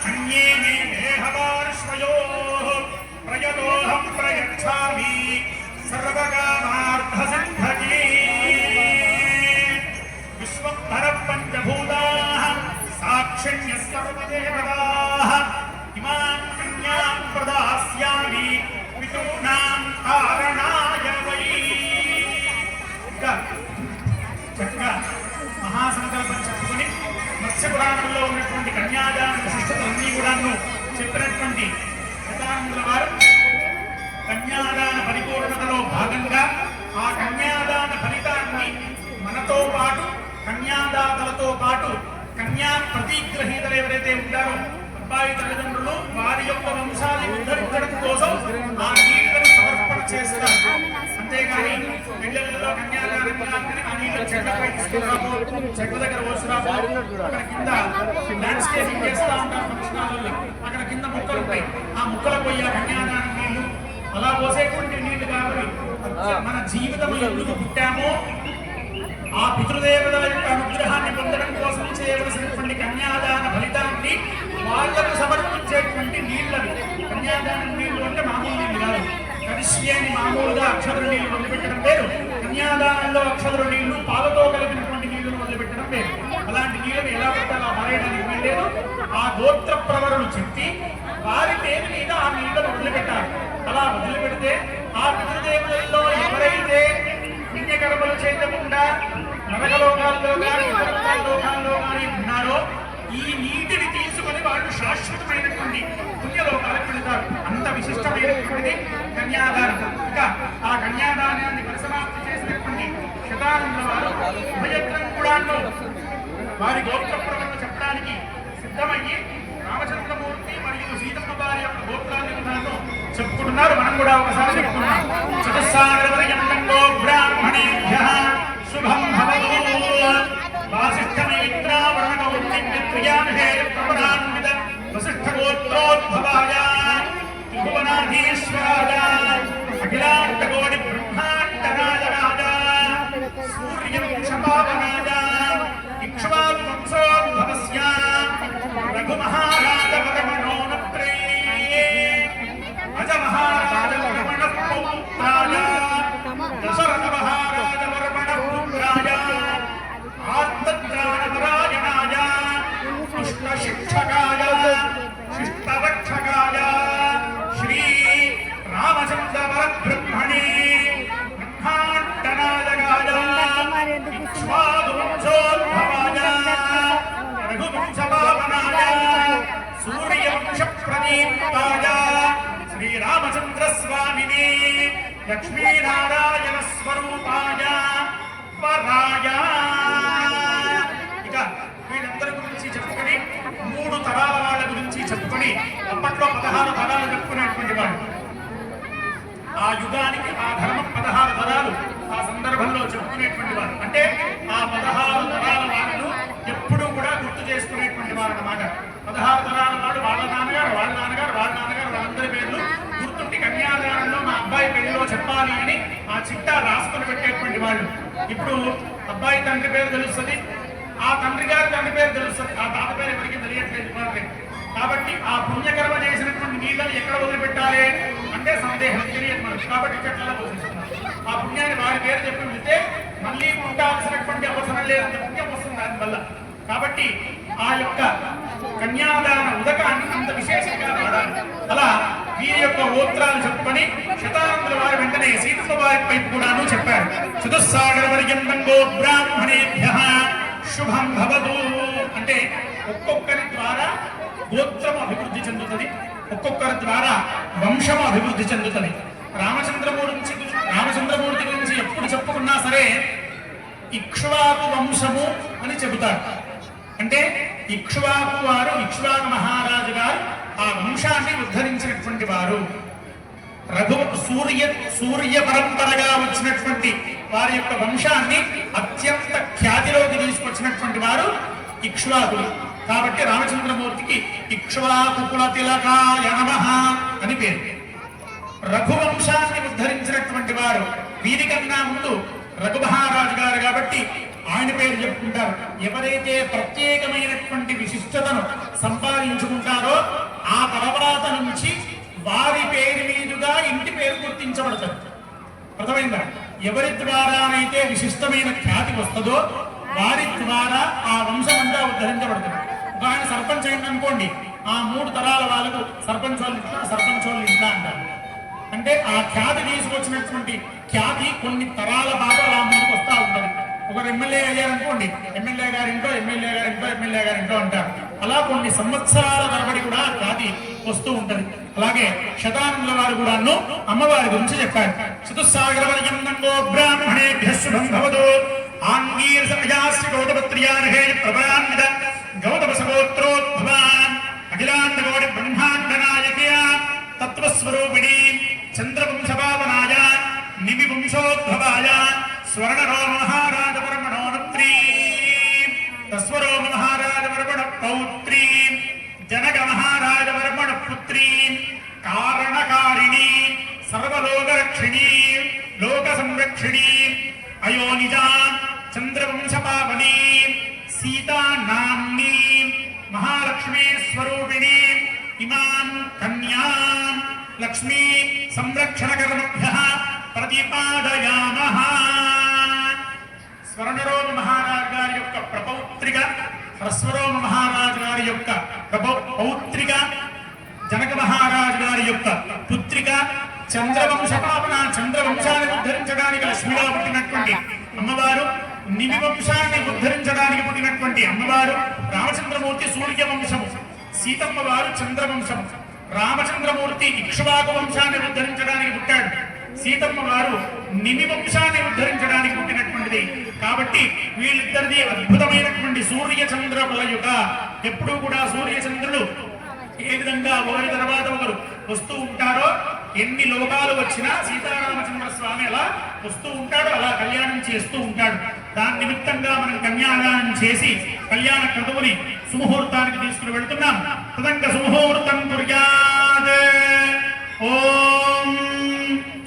కన్యే మే దేహపార్శ్వయోః ప్రయతోహం ప్రయచ్ఛామి సర్వకామార్థసిద్ధకే విశ్వంభర పంచభూతాః సాక్షిణ్యः సర్వదేవతాః ఇమాం కన్యాం ప్రదాస్యామి పితॄణాం కారణాయ వై. చక్కగా మహాసంకల్పం చెప్పుకొని మత్స్య పురాణంలో ఉన్నటువంటి కన్యాదాన విశిష్టతలన్నీ కూడాను చెప్పినటువంటి శతానందుల వారు కన్యాదాన పరిపూర్ణతలో భాగంగా ఆ కన్యాదాన ఫలితాన్ని మనతో పాటు కన్యాదాతలతో పాటు కన్యా ప్రతిగ్రహీతలు ఎవరైతే ఉంటారో అబ్బాయి తల్లిదండ్రులు వారి యొక్క వంశాన్ని ఉద్ధరించడం కోసం ఆ నీళ్లను సమర్పణ చేస్తారు. అంతేగాని పిల్లలలో కన్యాదానం ఆ నీళ్ళు చెట్లపై తీసుకురాబో, చెట్ల దగ్గర పోసురాబో, అక్కడ కింద ల్యాండ్స్కేపింగ్ చేస్తూ ఉంటారు ఫంక్షన్ హాల్లో, అక్కడ కింద ముక్కలు ఉంటాయి, ఆ ముక్కలు పోయి ఆ కన్యాదానం నీళ్లు అలా పోసేటువంటి నీళ్లు కాబట్టి మన జీవితం ఎందుకు పుట్టామో ఆ పితృదేవతల యొక్క అనుగ్రహాన్ని పొందడం కోసం చేయవలసినటువంటి కన్యాదాన ఫలితాన్ని వాళ్లకు సమర్పించేటువంటి నీళ్ళవి. కన్యాదానం నీళ్లు అంటే మామూలు నీళ్ళు కాదు. కరిష్యేని మామూలుగా అక్షతుల నీళ్లు వదిలిపెట్టడం వేరు, కన్యాదానంలో అక్షతుల నీళ్లు పాలతో కలిపినటువంటి నీళ్లను వదిలిపెట్టడం వేరు. అలాంటి నీళ్ళని ఎలా పెట్టాలో మారేయడానికి వీల్లేదు. ఆ గోత్ర ప్రవరులు చెప్పి వారి పేరు మీద ఆ నీళ్లను వదిలిపెట్టాలి. అలా వదిలిపెడితే ఆ పితృదేవతల్లో ఎవరైతే పుణ్యకర్మలు చేయకుండా నరకలోకాల్లో కానీ లోకాల్లో కానీ ఉన్నారో ఈ నీటిని తీసుకొని వాళ్ళు శాశ్వతమైనటువంటి పుణ్యలోకాలకు వెళతారు. అంత విశిష్టమైనటువంటిది కన్యాదానం. ఇంకా ఆ కన్యాదానాన్ని పరిసమాప్తి చేసినటువంటి శతానందుల వారు ఉభయత్రం కూడా వారి గోత్ర ప్రవర్తన చెప్పడానికి సిద్ధమయ్యి రామచంద్రమూర్తి మరియు సీతమ్మ వారి యొక్క గోత్రాన్ని చెప్పుకుంటున్నారు. మనం కూడా ఒకసారి చెప్పుకున్నాం. చతుస్సాగరపర్యంతంలో బ్రాహ్మణేభ్యః శుభం భవతు. వాసిష్ఠమైత్రావరణకౌర్ణిక్రియాభిషేక ప్రపదాన్విత వసిష్ఠగోత్రోద్భవాయ త్రిభువనాధీశ్వరాయ అఖిలాండకోటి బ్రహ్మాండనాయకాయ సూర్యవంశపావనాయ ఇక్ష్వాకువంశోద్భవస్య రఘుమహారాజ వరమణోనత్రే అజ మహారాజ వరమణ పౌత్రాయ దశరథ మహారాజ వరమణ పుత్రాయ ఆర్తత్రాణపరాయణాయ ఇష్టశిక్షకాయ శిష్టరక్షకాయ శ్రీ రామచంద్ర వరబ్రహ్మణే బ్రహ్మాండనాయకాయ ఇక్ష్వాకువంశోద్భవాయ రఘువంశపావనాయ సూర్యవంశప్రదీప్తాయ శ్రీరామచంద్ర స్వామినే లక్ష్మీనారాయణ స్వరూపాయ వరాయ. ఇక వీళ్ళందరి గురించి చెప్పుకొని 3 తరాల వాళ్ళ గురించి చెప్పుకొని అప్పట్లో 16 తరాలు చెప్పుకునేటువంటి వాడు. ఆ యుగానికి ఆ ధర్మం 16 తరాలు ఆ సందర్భంలో చెప్పుకునేటువంటి వారు. అంటే ఆ 16 తరాల వాళ్ళను ఎప్పుడూ కూడా గుర్తు చేసుకునేటువంటి వారు అన్నమాట. 16 తరాల వాడు వాళ్ళ నాన్నగారు వాళ్ళ నాన్నగారు వాళ్ళ నాన్నగారు వాళ్ళందరి పేర్లు గుర్తుండి కన్యాదానంలో మా అబ్బాయి పెళ్లిలో చెప్పాలి అని ఆ చిట్టా రాసుకుని పెట్టేటువంటి వాళ్ళు. ఇప్పుడు అబ్బాయి తండ్రి పేరు తెలుస్తుంది, ఆ తండ్రి గారి తండ్రి పేరు తెలుస్తుంది, ఆ తాత పేరు ఎవరికి తెలియట్లేదు. కాబట్టి ఆ పుణ్యకర్మ చేసినటువంటి నీళ్ళని ఎక్కడ వదిలిపెట్టాలి అంటే సందేహం తెలియదు మనకు. కాబట్టి చెట్లలో పోషిస్తున్నాం. ఆ పుణ్యాన్ని వారి పేరు చెప్పి వెళితే మళ్ళీ పుట్టాల్సినటువంటి అవసరం లేదంత పుణ్యం వస్తుంది దానివల్ల. కాబట్టి ఆ యొక్క కన్యాదాన ఉదకాన్ని అంత విశేషంగా వాడాలి. అలా వీరి యొక్క గోత్రాలు చెప్పుకొని శతానందుల వారి వెంటనే సీతమ్మ వారి వైపు కూడాను చెప్పారు. చతుస్సాగర పర్యంతంలో బ్రాహ్మణేభ్యః శుభం భవతు. అంటే ఒక్కొక్కరి ద్వారా గోత్రం అభివృద్ధి చెందుతుంది, ఒక్కొక్కరి ద్వారా వంశం అభివృద్ధి చెందుతుంది. రామచంద్రమూర్తి గురించి ఎప్పుడు చెప్పుకున్నా సరే ఇక్ష్వాకు వంశము అని చెబుతారు. అంటే ఇక్ష్వాకు వారు ఇక్ష్వాకు మహారాజు గారు ఆ వంశాన్ని ఉద్ధరించినటువంటి వారు. సూర్య పరంపరగా వచ్చినటువంటి వారి యొక్క వంశాన్ని అత్యంత ఖ్యాతిలోకి తీసుకొచ్చినటువంటి వారు ఇక్ష్వాకులు. కాబట్టి రామచంద్రమూర్తికి ఇక్ష్వాకు కుల తిలకాయ నమః అని పేరు. రఘువంశాన్ని ఉద్ధరించినటువంటి వారు వీరికన్నా ముందు రఘుమహారాజు గారు కాబట్టి ఆయన పేరు చెప్పుకుంటారు. ఎవరైతే ప్రత్యేకమైనటువంటి విశిష్టతను సంపాదించుకుంటారో ఆ తర్వాత నుంచి వారి పేరు మీదుగా ఇంటి పేరు గుర్తించబడుతుంది. అర్థమైందా? ఎవరి ద్వారానైతే విశిష్టమైన ఖ్యాతి వస్తుందో వారి ద్వారా ఆ వంశం అంతా ఉద్ధరించబడుతుంది. ఒక ఆయన సర్పంచ్ అయింది అనుకోండి, ఆ 3 తరాల వాళ్ళకు సర్పంచ్ వాళ్ళు ఇంట్లో అంటారు. అంటే ఆ ఖ్యాతి తీసుకొచ్చినటువంటి ఖ్యాతి కొన్ని తరాల పాటు అలా ముందుకు వస్తూ ఉంటుంది. ఒకరు ఎమ్మెల్యే అయ్యారనుకోండి, ఎమ్మెల్యే గారింటో అంటారు. అలా కొన్ని సంవత్సరాల తరబడి కూడా ఖ్యాతి వస్తూ ఉంటది. అలాగే శతానందుల వారు కూడాను అమ్మవారి గురించి చెప్పారు. చతుస్సాగరవర్యంగో బ్రాహ్మణేభ్య శుభం భవతు ఆంగీర్ సమయాస్య గౌతమత్రియానహే ప్రభాన్విత గౌతమ సగోత్రోద్భవాన్ అఖిలాండ కోటి బ్రహ్మాండ నాయకయ తత్వస్వరూపిణి చంద్రవంశపావనాయ నిమివంశోద్భవాయ స్వర్ణరోమ మహారాజవర్మణోనత్రీ తస్వరోమ మహారాజవర్మణ పౌత్రీ జనక మహారాజవర్మణ పుత్రీ కారణకారిణి సర్వలోకరక్షిణి లోక సంరక్షిణి అయోనిజా చంద్రవంశపావని సీతా నామ్ని మహాలక్ష్మీ స్వరూపిణి ఇమాం కన్యాం లక్ష్మీ సంరక్షణ కర్మభ్యః ప్రతిపాదయామః. స్వర్ణరోమ మహారాజు గారి యొక్క ప్రపౌత్రిక, హ్రస్వరోమ మహారాజు గారి యొక్క పౌత్రిక, జనక మహారాజు గారి యొక్క పుత్రిక, చంద్రవంశాన్ని ఉద్ధరించడానికి లక్ష్మిగా పుట్టినటువంటి అమ్మవారు, నిమి వంశాన్ని ఉద్ధరించడానికి పుట్టినటువంటి అమ్మవారు. రామచంద్రమూర్తి సూర్యవంశము, సీతమ్మ వారు చంద్రవంశము. రామచంద్రమూర్తి ఇక్ష్వాకు వంశాన్ని ఉద్ధరించడానికి పుట్టాడు, సీతమ్మ వారు నిమి వంశాన్ని ఉద్ధరించడానికి పుట్టినటువంటిది. కాబట్టి వీళ్ళిద్దరిది అద్భుతమైనటువంటి సూర్య చంద్ర బలయుగ. ఎప్పుడూ కూడా సూర్య చంద్రులు ఏ విధంగా ఒకరి తర్వాత ఒకరు వస్తూ ఉంటారో, ఎన్ని లోకాలు వచ్చినా సీతారామచంద్ర స్వామి అలా వస్తూ ఉంటాడు, అలా కళ్యాణం చేస్తూ ఉంటాడు. దాని నిమిత్తంగా మనం కన్యాదానం చేసి కళ్యాణ క్రతువుని సుముహూర్తానికి తీసుకుని వెళ్తున్నాం. తదంక సుముహూర్తం కుర్యాత్. ఓం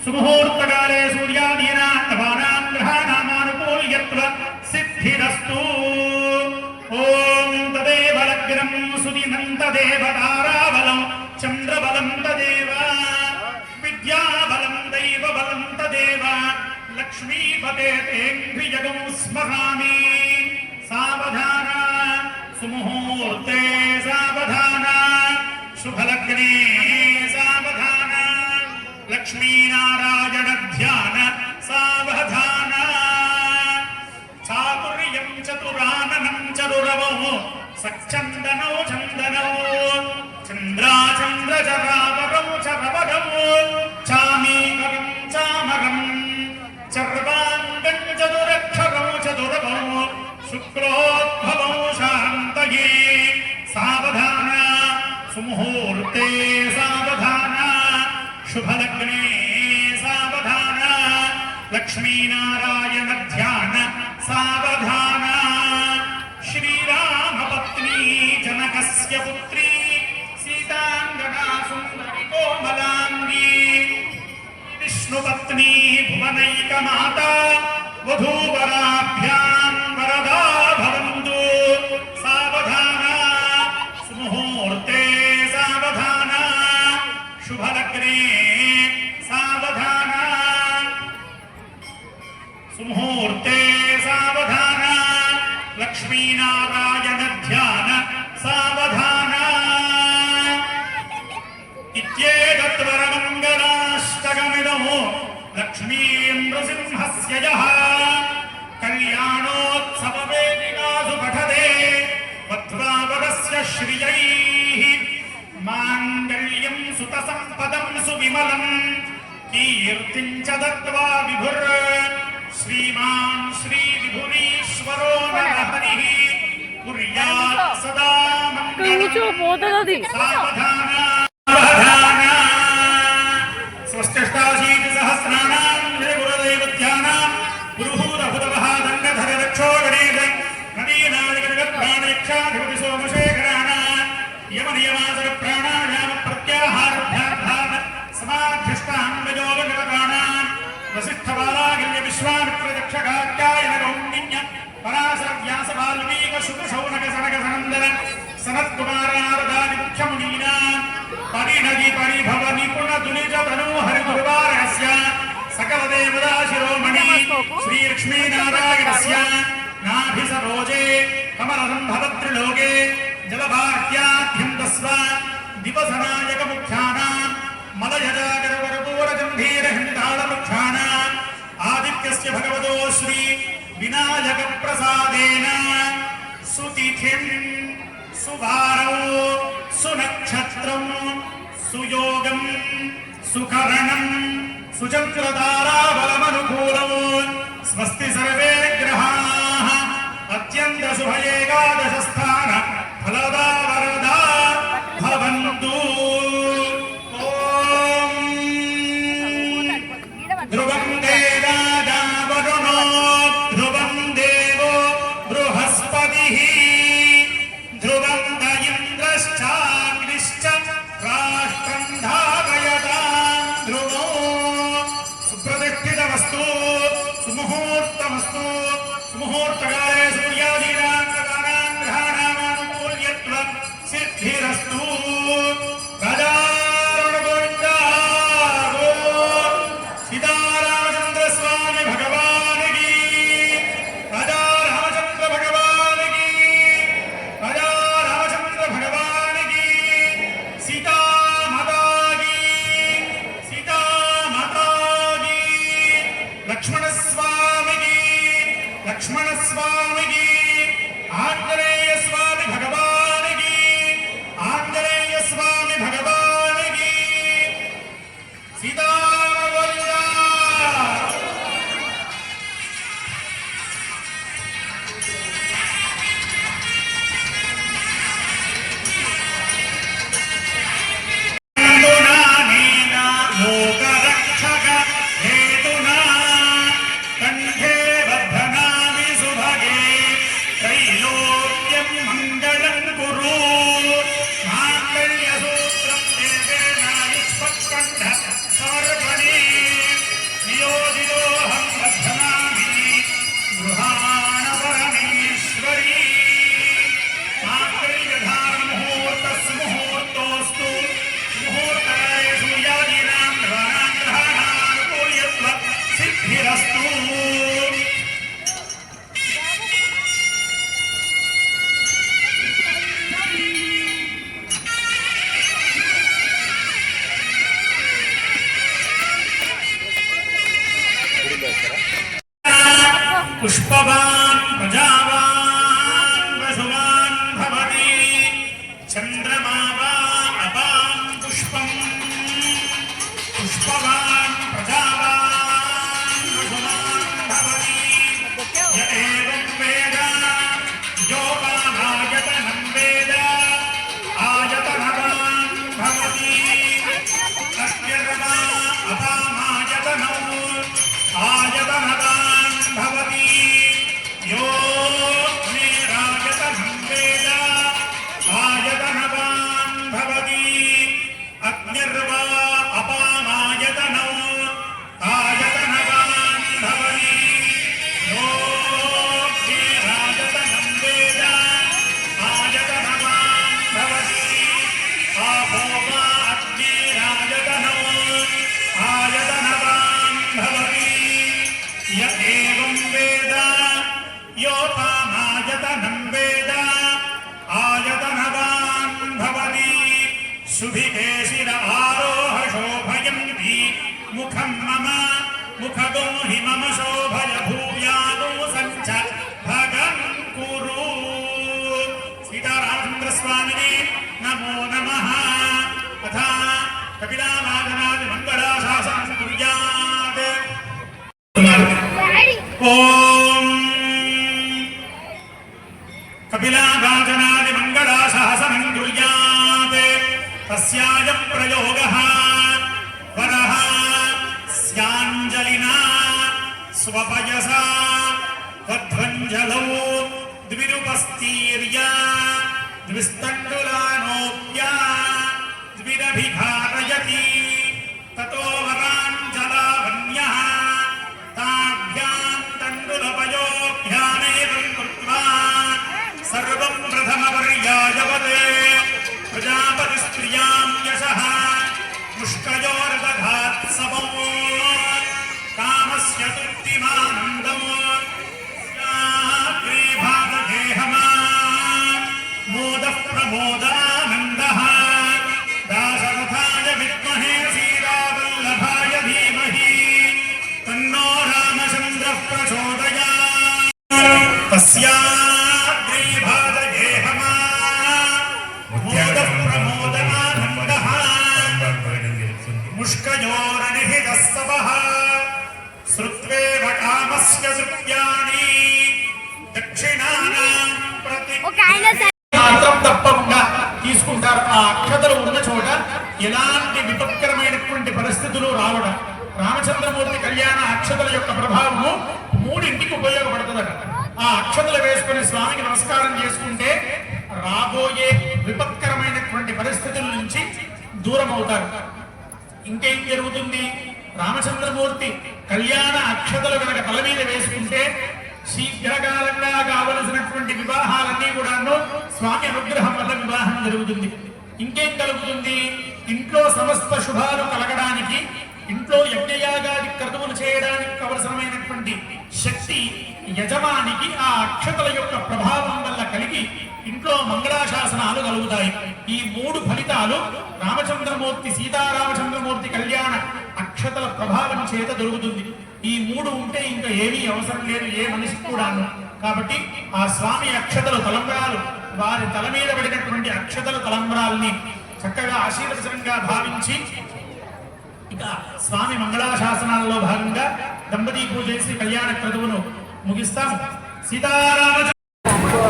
సుముహూర్తకాలే సూర్యాదీనాం నవానాం గ్రహాణామానుకూల్యత్వ సిద్ధిరస్తు. ఓం తదేవ లగ్నం సుదినం తదేవ తారాబలం చంద్రబలం తదేవ విద్యాబలం దైవబలం తదేవ లక్ష్మీపతే తేంద్రియగం స్మరామి. సావధాన సుముహూర్తే సావధాన శుభలగ్నే సావధాన లక్ష్మీనారాయణ ధ్యాన సావధాన. చాతుర్యం చతురాననం చరురవో సచ్చందనౌ చందనౌ చంద్రాచంద్రచరావరౌ చరవరౌ చామీకరం చామరం చర్వాంగం చతురక్షరౌ చతురవౌ శుక్లోద్భవౌ శాంతయే. సావధాన సుముహూర్తే సావధాన శుభలగ్నే సావధాన లక్ష్మీనారాయణ ధ్యాన సావధాన. శ్రీరామపత్ని జనకస్య పుత్రీ సీతాంగనా సుందరి కోమలాంగి విష్ణుపత్ని భువనైకమాత వధూవరాభ్యాం వరదా భవంతు. సావధాన సుముహూర్తే సావధాన శుభలగ్నే సావధాన సుముహూర్తే సావధాన లక్ష్మీనారాయణ ధ్యాన సావధాన. ఇత్యేతత్వరమంగళాష్టకమిదం లక్ష్మీం నృసింహస్య యః కళ్యాణోత్సవ వేదికాసు పఠతే వధ్వావరస్య శ్రియైః మాంగళ్యం సుత సంపదం సువిమలం కీర్తిం చ దత్వా విభుర్ శ్రీమాన్ శ్రీ విభురీశ్వరో నరహరిః కుర్యాత్ సదా కూర్చో పోతుంది అది స్వస్తిష్టాశీతి సహస్రాణాం గురుదేవత్యానాం పురుహూతభుతవః దండధర రక్షో గణేశ నదీనాదిగణ ప్రాణయక్షాధిపతి సోమశేఖరాణాం యమనియమాసర ప్రాణాయామ ప్రత్యాహారభ్యాధాన సమాధ్యష్టాంగయోగనిరతానాం వసిష్ఠబాలాగిల్య విశ్వామిత్రదక్షగాత్యాయన కౌండిన్య పరాశర వ్యాస వాల్మీక శుక శౌనక సనక సనందన సనత్కుమారారదాది ముఖ్యమునీనాం పరిణది పరిభవ నిపుణ దునిజ తనోహరి దుర్వారహస్య సకల దేవతా శిరోమణి శ్రీ లక్ష్మీనారాయణస్య నాభి సరోజే కమలసంభవత్రిలోకే జలభాగ్యాభ్యంతస్వ దివసనాయక ముఖ్యానాం మలయజాగర వరపూర గంభీర హిందాళ వృక్షాణాం ఆదిత్యస్య భగవతో శ్రీ వినాయక ప్రసాదేన సుతిథిం సువారౌ సునక్షత్రం సుయోగం సుకరణం సుచంద్రతారాబలమనుకూలం స్వస్తి సర్వే గ్రహాః అత్యంత శుభయేకాదశస్థాన ఫలదా వరదా భవంతు. ఓం ధ్రువం దేవాదా వరుణో ధ్రువం దేవో బృహస్పతిః ధ్రువం ద ఇంద్రశ్చాగ్నిశ్చ రాష్ట్రం ధారయతాం ధ్రువో సుప్రతిష్ఠితమస్తు సుముహూర్తమస్తు సుముహూర్తకాలే సూర్యాదీనాం గ్రహాణాం గ్రహాణామానుకూల్యత్వం సిద్ధిరస్తు. గజానన గోవిందా సీతారామచంద్ర స్వామి భగవానికి రాజా రామచంద్ర భగవానికి రాజా రామచంద్ర భగవానికి సీతామాతాకి సీతామాతాకి లక్ష్మణ స్వామికి లక్ష్మణ స్వామికి ఆంజనేయ స్వామి భగవానికి ఆంజనేయ స్వామి భగవానికి సీతారామచంద్ర నందునానేన లోకరక్షక హేతునా కంఠే బధ్నామి సుభగే త్రైలోక్యం మంగళం కురు మాంగళ్యసూత్రం దేవేనాయుష్పత్కంఠ సమర్పణే నియోజితోహం బధ్నామి గృహాణ పరమేశ్వరీ ముహూర్తోస్తు ముహూర్తాయ సూర్యాదీనాం గ్రహాణాం గ్రహాణానుకూల్యత్వం సిద్ధిరస్తు. పుష్పవాన్ ప్రజావాన్ వసువాన్ భవతి చంద్రమా వా అపాం పుష్పం పుష్పవాన్ ప్రజావాన్ వసువాన్ భవతి య ఏవం వేద యోపామాయతనం వేద ఆయతనవాన్ భవతి తస్యర్వా అపామాయతనౌ ఆయతనవాన్ భవతి यो मेरायतनं वेद आयतनवान् भवति अग्निर्वा अपामायतनौ आयतनवान् भवति यो मेरायतनं वेद आयतनवान् भवति आपो वा अग्निरायतनौ आयतनवान् भवति य एवं वेद योपामायतनं वेद आयतनवान् भवति शुभिते शिर आरोह शोभयन्ति मुखं मम मुखगो हि मम शोभय भूयागो सञ्च भगं कुरु. सीतारामचंद्र स्वामिने नमो नमः. अथ कपिलावादनादि मंगलाशासनं कुर्यात्. ओम कपिलावादनादि मंगलाशासनं स्वपयसा तद्वञ्जलौ द्विरुपस्तीर्य द्विस्तण्डुलानोप्या द्विरभिघातयति ततो वराञ्जलावन्यः ताभ्यां तण्डुलपयोभ्यामेवं कृत्वा सर्वं प्रथमपर्यायवते प्रजापतिस्त्रियां यशः मुष्कयोर्दधात् समो कामस्य तृप्तिमानन्दम् ग्रीभागेहमा मोदः प्रमोदानन्दः दाशरथाय विद्महे सीतावल्लभाय धीमहि तन्नो रामचन्द्रः प्रचोदयात् तस्याग्रीभागेहमा मोदः प्रमोदानन्दः मुष्कयोरनिहितः सवः श्रुत्वेव कामस्य तृप्त्यानि దక్షిణానాం ప్రతి మాత్రం తప్పకుండా తీసుకుంటారు. ఆ అక్షతలు ఉన్న చోట ఎలాంటి విపత్కరమైనటువంటి పరిస్థితులు రావడం. రామచంద్రమూర్తి కళ్యాణ అక్షతల యొక్క ప్రభావము మూడింటికి ఉపయోగపడుతుందట. ఆ అక్షతలు వేసుకుని స్వామికి నమస్కారం చేసుకుంటే రాబోయే విపత్కరమైనటువంటి పరిస్థితుల నుంచి దూరం అవుతారు. ఇంకేం జరుగుతుంది? రామచంద్రమూర్తి కళ్యాణ అక్షతలు కనుక తల మీద వేసుకుంటే శీఘ్రకాలంగా కావలసినటువంటి వివాహాలన్నీ కూడాను స్వామి అనుగ్రహం వల్ల వివాహం జరుగుతుంది. ఇంకేం కలుగుతుంది? ఇంట్లో సమస్త శుభాలు కలగడానికి, ఇంట్లో యజ్ఞయాగాది క్రతువులు చేయడానికి కావలసినమైనటువంటి శక్తి యజమానికి ఆ అక్షతల యొక్క ప్రభావం వల్ల కలిగి ఇంట్లో మంగళాశాసనాలు కలుగుతాయి. ఈ మూడు ఫలితాలు రామచంద్రమూర్తి సీతారామచంద్రమూర్తి కళ్యాణ అక్షతల ప్రభావం చేత దొరుకుతుంది. ఈ మూడు ఉంటే ఇంకా ఏమీ అవసరం లేదు ఏ మనిషికి కూడాను. కాబట్టి ఆ స్వామి అక్షతలు తలంబరాలు, వారి తల మీద పడినటువంటి అక్షతల తలంబరాల్ని చక్కగా ఆశీర్వచనంగా భావించి ఇక స్వామి మంగళాశాసనాలలో భాగంగా దంపతి పూజ చేసి కళ్యాణ క్రతువును ముగిస్తాము. సీతారామ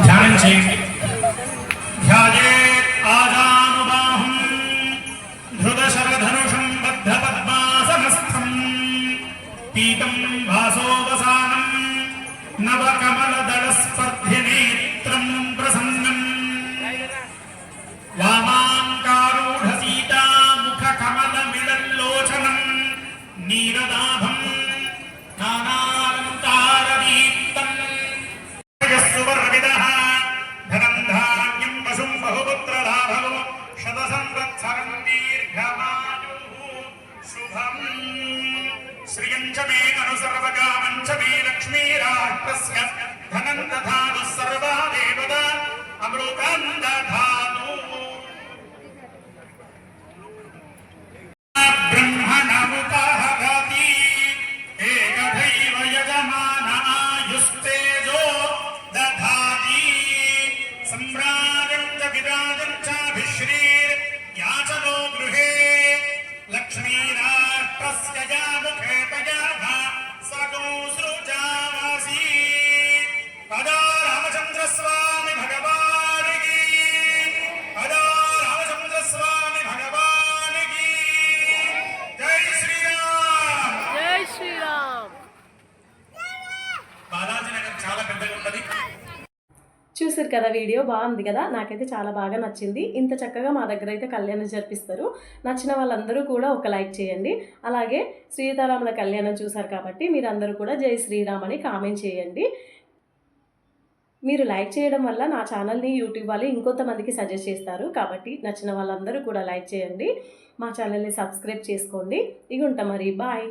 ధ్యానం చేయండి. ధ్యాయే ఆజానుబాహుం ధృతశరధనుషం బద్ధ పద్మాసనస్థం పీతం వాసోపసానం నవకమలదళ స్పర్ధినేత్రం ప్రసన్నం వామాంకారూఢ సీతా ముఖ కమల మిళల్లోచనం నీరదాభం నానాలంకారదీప్తం యస్సువర్విదః ధనం ధాన్యం పశుం బహుపుత్రలాభం శతసంవత్సరం దీర్ఘమాయుః శుభం శ్రియం చ మే అనుసర్వకామం చ మే లక్ష్మీరాష్ట్రస్య ధనం దధాతు సర్వా దేవతా అమృతం దధాతు బ్రహ్మణముపహరతి ఏకదైవ యజమాన ఆయుస్తేజో దధాతి సంభ్రాజం చ విరాజం చాభిశ్రీర్ యాచనో గృహే లక్ష్మీరాష్ట్రస్య ముఖే తయాః సగో సృజావాసి పదా రామచంద్ర స్వామి భగవానికి పదా రామచంద్ర స్వామి భగవానికి జై శ్రీరామ్. జై శ్రీరామ్. బాలాజీ నగర్ చాలా పెద్దగా ఉన్నది. చూసారు కదా, వీడియో బాగుంది కదా. నాకైతే చాలా బాగా నచ్చింది. ఇంత చక్కగా మా దగ్గర అయితే కళ్యాణం జరిపిస్తారు. నచ్చిన వాళ్ళందరూ కూడా ఒక లైక్ చేయండి. అలాగే సీతారాముల కళ్యాణం చూసారు కాబట్టి మీరందరూ కూడా జై శ్రీరామ్ అని కామెంట్ చేయండి. మీరు లైక్ చేయడం వల్ల నా ఛానల్ని యూట్యూబ్ వాళ్ళు ఇంకొంతమందికి సజెస్ట్ చేస్తారు. కాబట్టి నచ్చిన వాళ్ళందరూ కూడా లైక్ చేయండి. మా ఛానల్ని సబ్స్క్రైబ్ చేసుకోండి. ఇక ఉంటాం మరి. బాయ్.